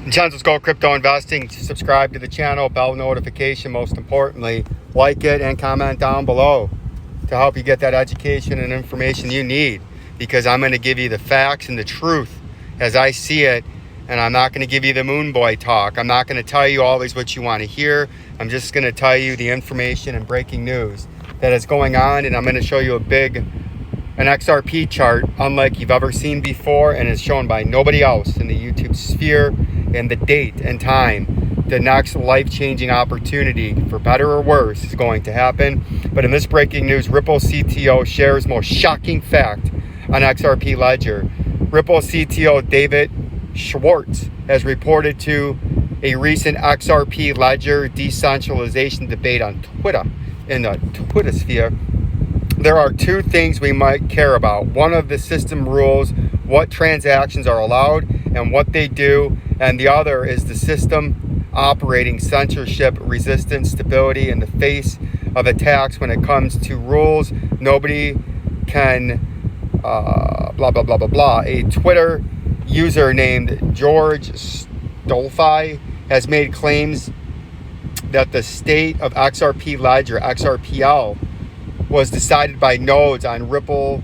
VINCENZO'S Go Crypto Investing. Subscribe to the channel, bell notification, most importantly. Like it and comment down below to help you get that education and information you need, because I'm going to give you the facts and the truth as I see it, and I'm not going to give you the moon boy talk. I'm not going to tell you always what you want to hear. I'm just going to tell you the information and breaking news that is going on, and I'm going to show you an XRP chart unlike you've ever seen before, and is shown by nobody else in the YouTube sphere, and the date and time. The next life-changing opportunity, for better or worse, is going to happen. But in this breaking news, Ripple CTO shares most shocking fact on XRP ledger. Ripple CTO David Schwartz has reported to a recent XRP ledger decentralization debate on Twitter, in the Twitter sphere. There are two things we might care about. One of the system rules, what transactions are allowed and what they do, and the other is the system operating censorship, resistance, stability in the face of attacks when it comes to rules. Nobody can blah, blah, blah, blah, blah. A Twitter user named George Stolfi has made claims that the state of XRP ledger, XRPL, was decided by nodes on Ripple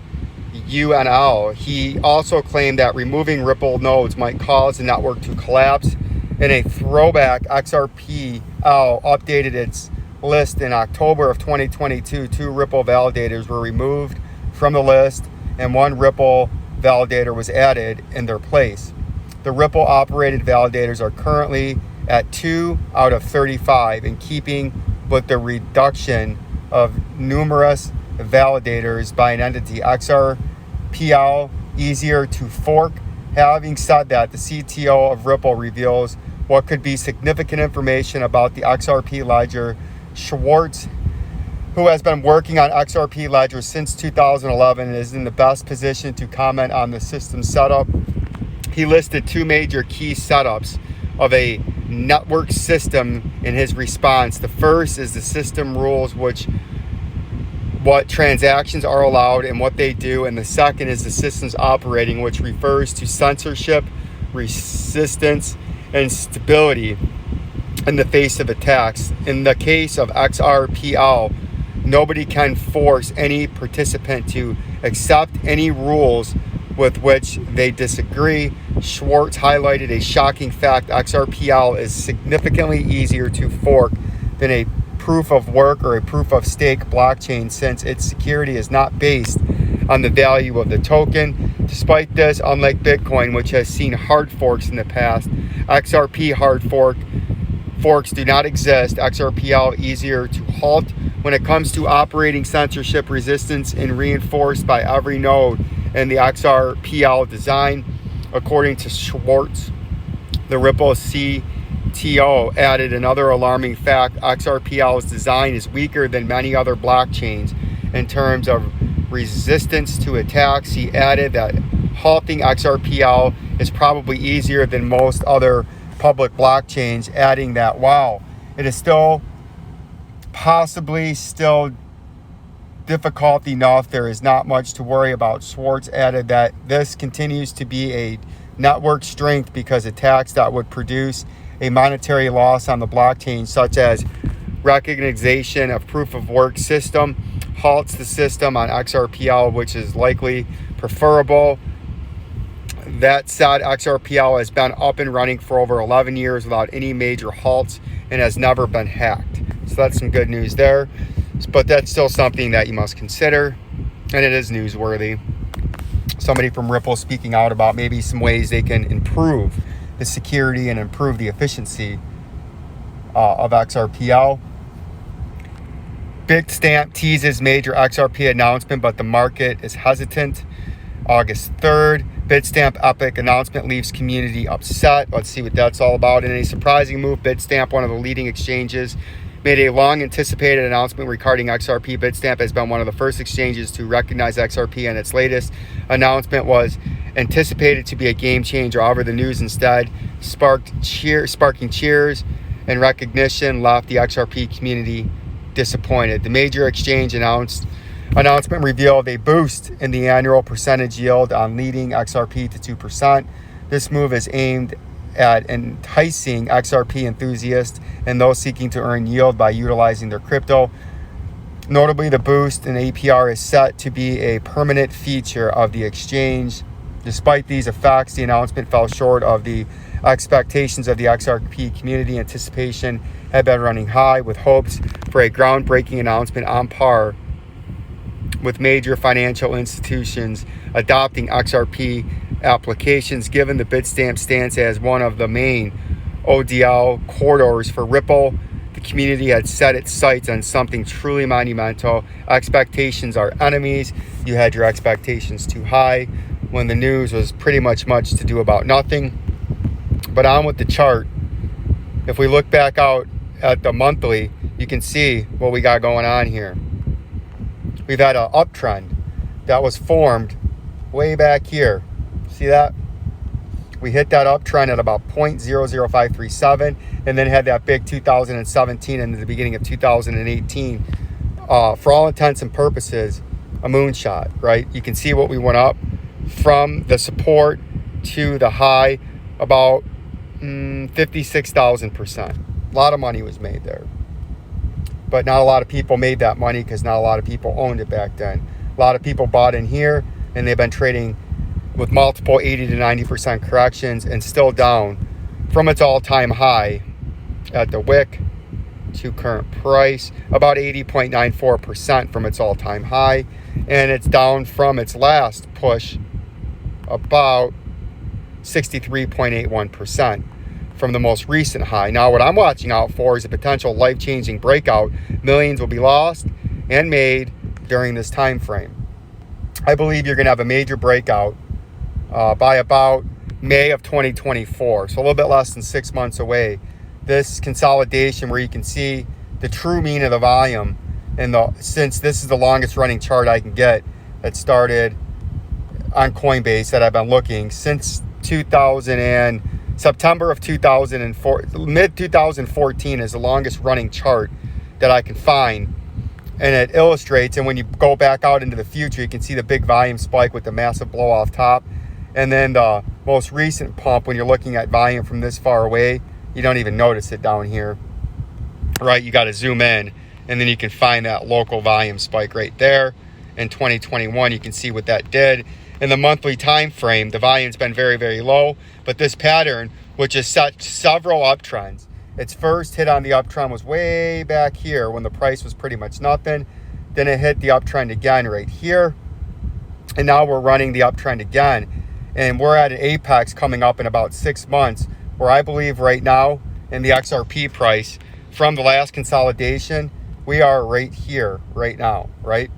UNL. He also claimed that removing Ripple nodes might cause the network to collapse. In a throwback, XRPL updated its list in October of 2022. 2 Ripple validators were removed from the list, and 1 Ripple validator was added in their place. The Ripple operated validators are currently at 2 out of 35, in keeping with the reduction of numerous validators by an entity. XRPL easier to fork. Having said that, the CTO of Ripple reveals what could be significant information about the XRP ledger. Schwartz, who has been working on XRP ledger since 2011, is in the best position to comment on the system setup. He listed 2 major key setups of a network system in his response. The first is the system rules, what transactions are allowed and what they do, and the second is the systems operating, which refers to censorship, resistance, and stability in the face of attacks. In the case of XRPL, nobody can force any participant to accept any rules with which they disagree. Schwartz highlighted a shocking fact: XRPL is significantly easier to fork than a proof of work or a proof of stake blockchain, since its security is not based on the value of the token. Despite this, unlike Bitcoin, which has seen hard forks in the past, XRP hard forks do not exist. XRPL easier to halt when it comes to operating censorship, resistance, and reinforced by every node in the XRPL design. According to Schwartz, the Ripple CTO added another alarming fact: XRPL's design is weaker than many other blockchains in terms of resistance to attacks. He added that halting XRPL is probably easier than most other public blockchains, adding that, wow, it is still possibly difficult enough. There is not much to worry about. Schwartz added that this continues to be a network strength because attacks that would produce a monetary loss on the blockchain, such as recognition of proof of work system, halts the system on XRPL, which is likely preferable. That said, XRPL has been up and running for over 11 years without any major halts and has never been hacked. So that's some good news there. But that's still something that you must consider, and it is newsworthy. Somebody from Ripple speaking out about maybe some ways they can improve the security and improve the efficiency of XRPL. Bitstamp teases major XRP announcement, but the market is hesitant. August 3rd, Bitstamp epic announcement leaves community upset. Let's see what that's all about. In a surprising move, Bitstamp, one of the leading exchanges, made a long-anticipated announcement regarding XRP. Bitstamp has been one of the first exchanges to recognize XRP, and its latest announcement was anticipated to be a game changer. However, the news instead sparking cheers and recognition, left the XRP community disappointed. The major exchange announcement revealed a boost in the annual percentage yield on leading XRP to 2%. This move is aimed at enticing XRP enthusiasts and those seeking to earn yield by utilizing their crypto. Notably, the boost in APR is set to be a permanent feature of the exchange. Despite these effects, the announcement fell short of the expectations of the XRP community. Anticipation had been running high, with hopes for a groundbreaking announcement on par with major financial institutions adopting XRP applications. Given the Bitstamp stands as one of the main ODL corridors for Ripple, the community had set its sights on something truly monumental. Expectations are enemies. You had your expectations too high when the news was pretty much to do about nothing. But on with the chart. If we look back out at the monthly, you can see what we got going on here. We've had an uptrend that was formed way back here. See that? We hit that uptrend at about 0.00537 and then had that big 2017 and the beginning of 2018. For all intents and purposes, a moonshot, right? You can see what we went up from the support to the high, about 56,000%. A lot of money was made there. But not a lot of people made that money because not a lot of people owned it back then. A lot of people bought in here and they've been trading with multiple 80 to 90% corrections and still down from its all-time high at the wick to current price, about 80.94% from its all-time high. And it's down from its last push about 63.81% from the most recent high. Now, what I'm watching out for is a potential life-changing breakout. Millions will be lost and made during this time frame. I believe you're going to have a major breakout by about May of 2024, so a little bit less than 6 months away. This consolidation where you can see the true mean of the volume, and since this is the longest running chart I can get that started on Coinbase that I've been looking since September of 2004, mid 2014 is the longest running chart that I can find. And it illustrates, and when you go back out into the future, you can see the big volume spike with the massive blow off top. And then the most recent pump, when you're looking at volume from this far away, you don't even notice it down here, right? You got to zoom in, and then you can find that local volume spike right there. In 2021, you can see what that did. In the monthly time frame, the volume's been very, very low, but this pattern, which has set several uptrends, its first hit on the uptrend was way back here when the price was pretty much nothing. Then it hit the uptrend again right here, and now we're running the uptrend again, and we're at an apex coming up in about 6 months, where I believe right now in the XRP price from the last consolidation, we are right here right now, right?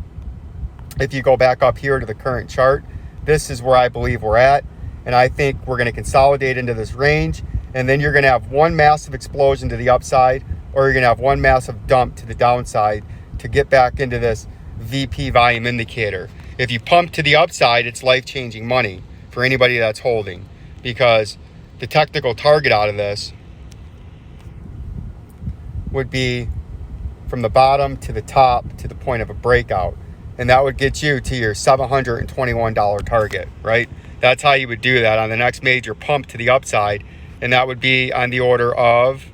If you go back up here to the current chart, this is where I believe we're at, and I think we're going to consolidate into this range, and then you're going to have one massive explosion to the upside, or you're going to have one massive dump to the downside to get back into this VP volume indicator. If you pump to the upside, it's life-changing money for anybody that's holding, because the technical target out of this would be from the bottom to the top to the point of a breakout. And that would get you to your $721 target, right? That's how you would do that on the next major pump to the upside. And that would be on the order of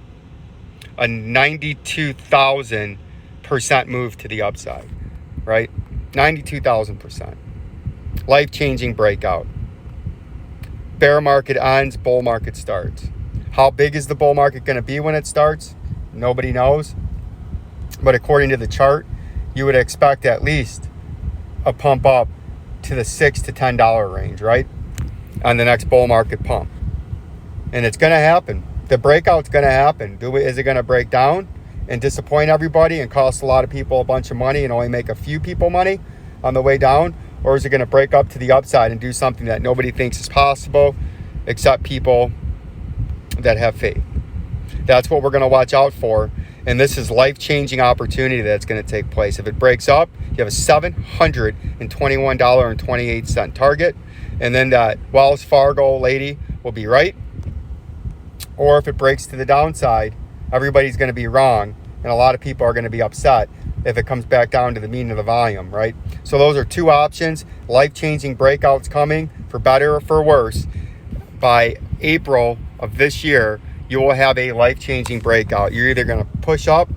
a 92,000% move to the upside, right? 92,000%. Life-changing breakout. Bear market ends, bull market starts. How big is the bull market going to be when it starts? Nobody knows. But according to the chart, you would expect at least a pump up to the $6 to $10 range, right? On the next bull market pump. And it's going to happen. The breakout's going to happen. Is it going to break down and disappoint everybody and cost a lot of people a bunch of money and only make a few people money on the way down? Or is it going to break up to the upside and do something that nobody thinks is possible except people that have faith? That's what we're going to watch out for. And this is life-changing opportunity that's going to take place. If it breaks up, you have a $721.28 target. And then that Wells Fargo lady will be right. Or if it breaks to the downside, everybody's going to be wrong. And a lot of people are going to be upset if it comes back down to the mean of the volume, right? So those are two options. Life-changing breakouts coming for better or for worse by April of this year, you will have a life-changing breakout. You're either going to push up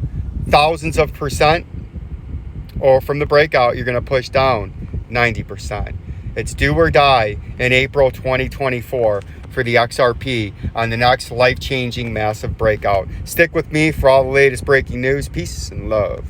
thousands of percent, or from the breakout, you're going to push down 90%. It's do or die in April 2024 for the XRP on the next life-changing massive breakout. Stick with me for all the latest breaking news. Peace and love.